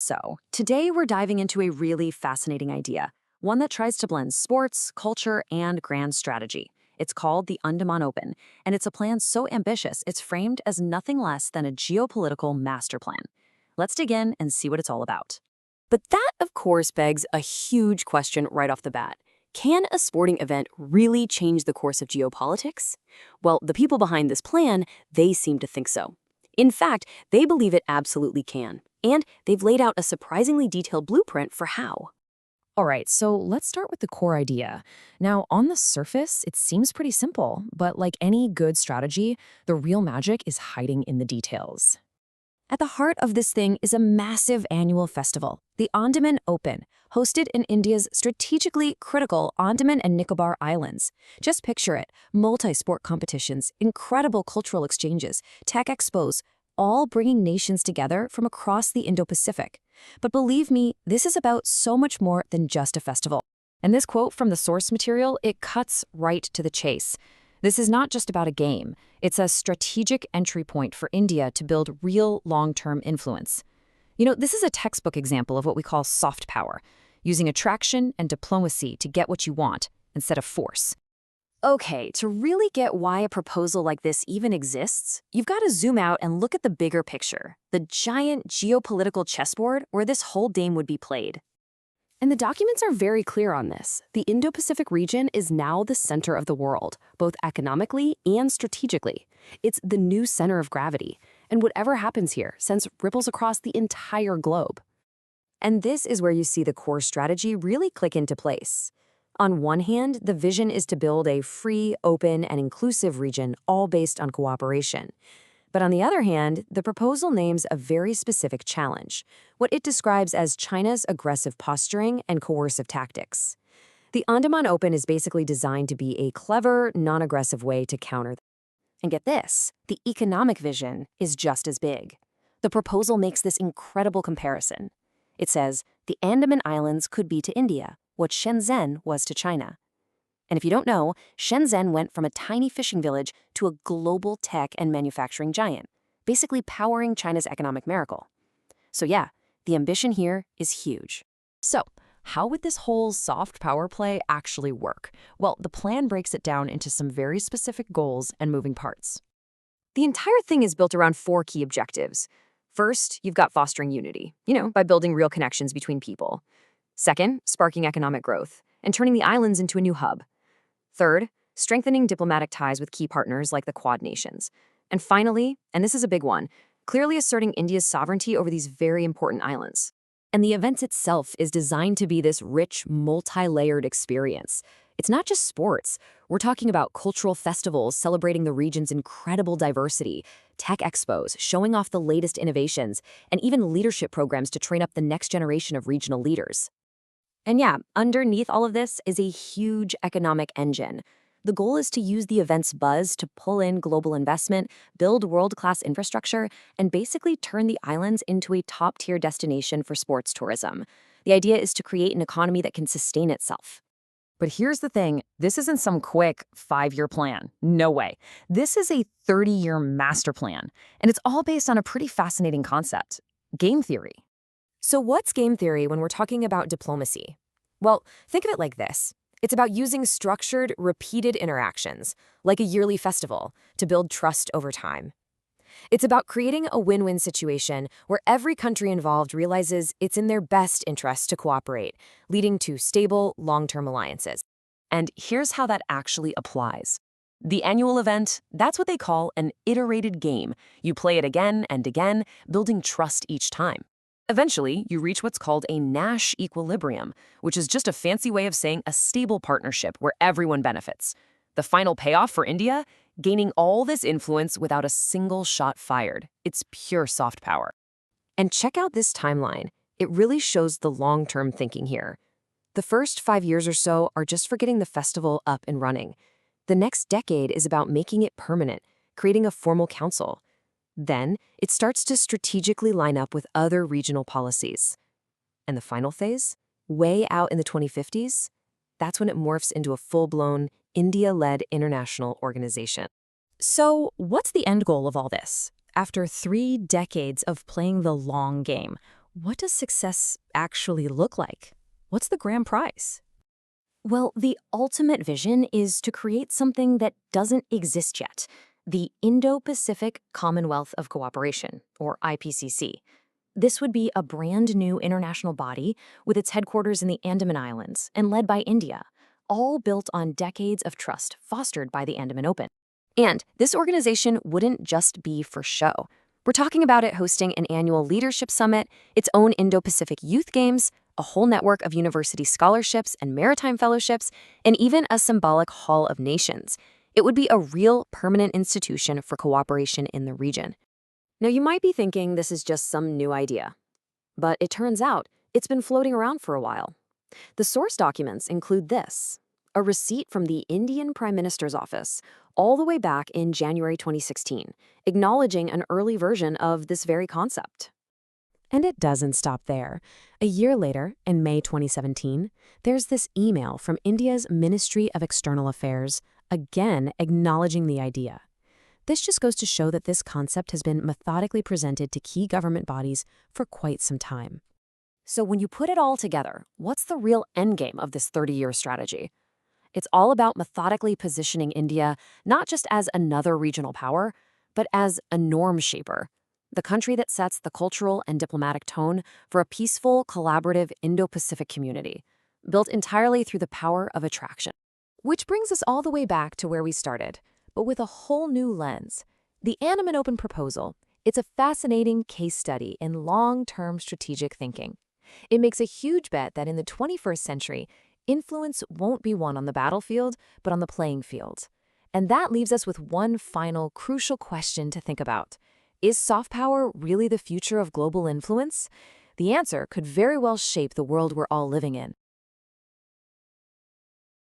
So, today we're diving into a really fascinating idea, one that tries to blend sports, culture, and grand strategy. It's called the Andaman Open, and it's a plan so ambitious it's framed as nothing less than a geopolitical master plan. Let's dig in and see what it's all about. But that, of course, begs a huge question right off the bat. Can a sporting event really change the course of geopolitics? Well, the people behind this plan, they seem to think so. In fact, they believe it absolutely can. And they've laid out a surprisingly detailed blueprint for how. All right, so let's start with the core idea. Now, on the surface, it seems pretty simple, but like any good strategy, the real magic is hiding in the details. At the heart of this thing is a massive annual festival, the Andaman Open, hosted in India's strategically critical Andaman and Nicobar Islands. Just picture it, multi-sport competitions, incredible cultural exchanges, tech expos, all bringing nations together from across the Indo-Pacific. But believe me, this is about so much more than just a festival. And this quote from the source material, it cuts right to the chase. This is not just about a game. It's a strategic entry point for India to build real long-term influence. This is a textbook example of what we call soft power, using attraction and diplomacy to get what you want instead of force. Okay, to really get why a proposal like this even exists, you've got to zoom out and look at the bigger picture, the giant geopolitical chessboard where this whole game would be played. And the documents are very clear on this. The Indo-Pacific region is now the center of the world, both economically and strategically. It's the new center of gravity, and whatever happens here sends ripples across the entire globe. And this is where you see the core strategy really click into place. On one hand, the vision is to build a free, open, and inclusive region all based on cooperation. But on the other hand, the proposal names a very specific challenge, what it describes as China's aggressive posturing and coercive tactics. The Andaman Open is basically designed to be a clever, non-aggressive way to counter them. And get this, the economic vision is just as big. The proposal makes this incredible comparison. It says, the Andaman Islands could be to India what Shenzhen was to China. And if you don't know, Shenzhen went from a tiny fishing village to a global tech and manufacturing giant, basically powering China's economic miracle. So yeah, the ambition here is huge. So, how would this whole soft power play actually work? Well, the plan breaks it down into some very specific goals and moving parts. The entire thing is built around 4 key objectives. First, you've got fostering unity, by building real connections between people. Second, sparking economic growth and turning the islands into a new hub. Third, strengthening diplomatic ties with key partners like the Quad nations. And finally, and this is a big one, clearly asserting India's sovereignty over these very important islands. And the event itself is designed to be this rich, multi-layered experience. It's not just sports. We're talking about cultural festivals celebrating the region's incredible diversity, tech expos showing off the latest innovations, and even leadership programs to train up the next generation of regional leaders. And yeah, underneath all of this is a huge economic engine. The goal is to use the event's buzz to pull in global investment, build world-class infrastructure, and basically turn the islands into a top-tier destination for sports tourism. The idea is to create an economy that can sustain itself. But here's the thing, this isn't some quick 5-year plan. No way. This is a 30-year master plan, and it's all based on a pretty fascinating concept, game theory. So what's game theory when we're talking about diplomacy? Well, think of it like this. It's about using structured, repeated interactions, like a yearly festival, to build trust over time. It's about creating a win-win situation where every country involved realizes it's in their best interest to cooperate, leading to stable, long-term alliances. And here's how that actually applies. The annual event, that's what they call an iterated game. You play it again and again, building trust each time. Eventually, you reach what's called a Nash equilibrium, which is just a fancy way of saying a stable partnership where everyone benefits. The final payoff for India? Gaining all this influence without a single shot fired. It's pure soft power. And check out this timeline. It really shows the long-term thinking here. The first 5 years or so are just for getting the festival up and running. The next decade is about making it permanent, creating a formal council. Then, it starts to strategically line up with other regional policies. And the final phase? Way out in the 2050s? That's when it morphs into a full-blown, India-led international organization. So, what's the end goal of all this? After 3 decades of playing the long game, What does success actually look like? What's the grand prize? Well, the ultimate vision is to create something that doesn't exist yet, the Indo-Pacific Commonwealth of Cooperation, or IPCC. This would be a brand new international body with its headquarters in the Andaman Islands and led by India, all built on decades of trust fostered by the Andaman Open. And this organization wouldn't just be for show. We're talking about it hosting an annual leadership summit, its own Indo-Pacific Youth Games, a whole network of university scholarships and maritime fellowships, and even a symbolic Hall of Nations. It would be a real permanent institution for cooperation in the region. Now, you might be thinking this is just some new idea, but it turns out it's been floating around for a while. The source documents include this: a receipt from the Indian Prime Minister's office all the way back in January 2016, acknowledging an early version of this very concept. And it doesn't stop there. A year later, in May 2017, there's this email from India's Ministry of External Affairs, again acknowledging the idea. This just goes to show that this concept has been methodically presented to key government bodies for quite some time. So when you put it all together, what's the real endgame of this 30-year strategy? It's all about methodically positioning India not just as another regional power, but as a norm shaper, the country that sets the cultural and diplomatic tone for a peaceful, collaborative Indo-Pacific community, built entirely through the power of attraction. Which brings us all the way back to where we started, but with a whole new lens. The Andaman Open proposal, it's a fascinating case study in long-term strategic thinking. It makes a huge bet that in the 21st century, influence won't be won on the battlefield, but on the playing field. And that leaves us with one final crucial question to think about. Is soft power really the future of global influence? The answer could very well shape the world we're all living in.